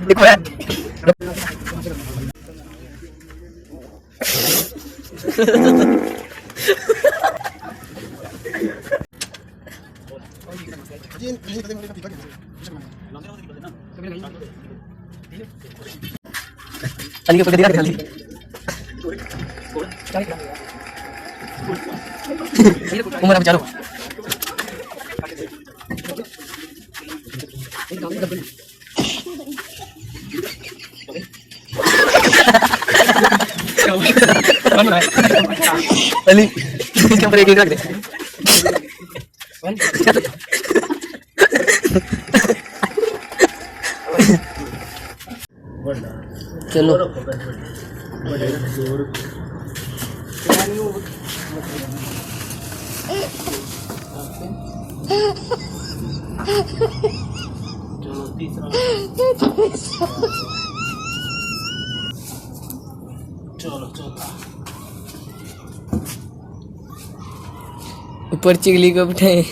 देखो यार अली के ऊपर दिखा खाली उमर अब चलो अली इसके ऊपर एक रख दे चलो ऊपर चिगली को बिठाए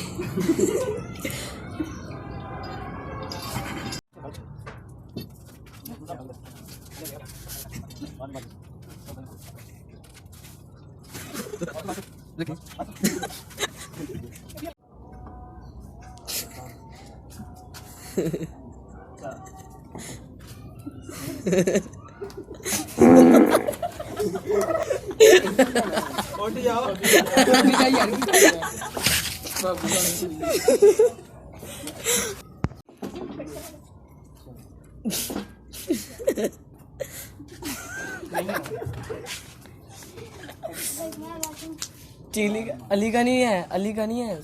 चिगली का अली का नहीं है, अली का नहीं है।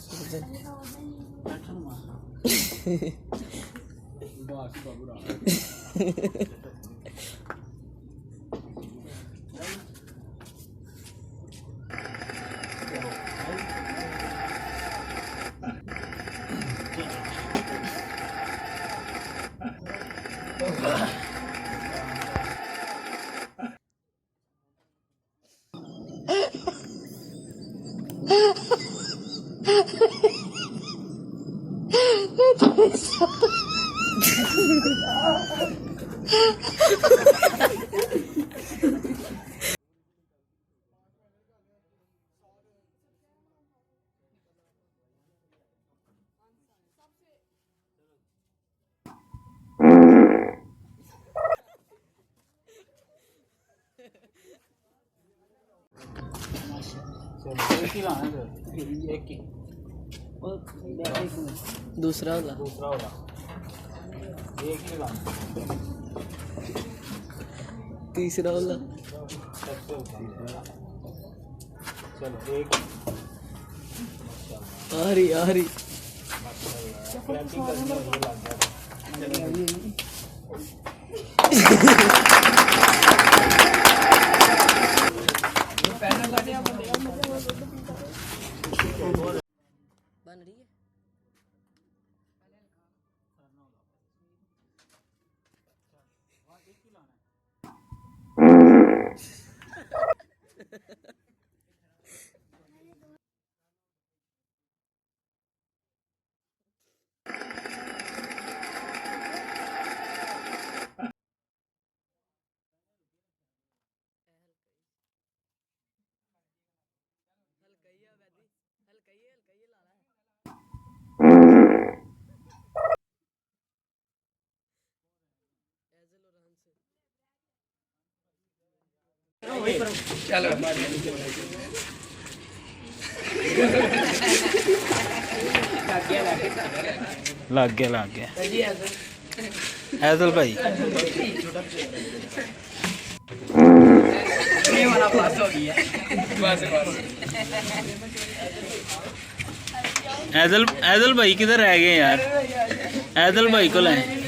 दूसरा वाला तीसरा वाला आ रही बन रही है। चलो लग गया ऐदल भाई ये वाला पास हो गया बस ऐदल ऐदल भाई किधर रह गए यार? ऐदल भाई को लाए।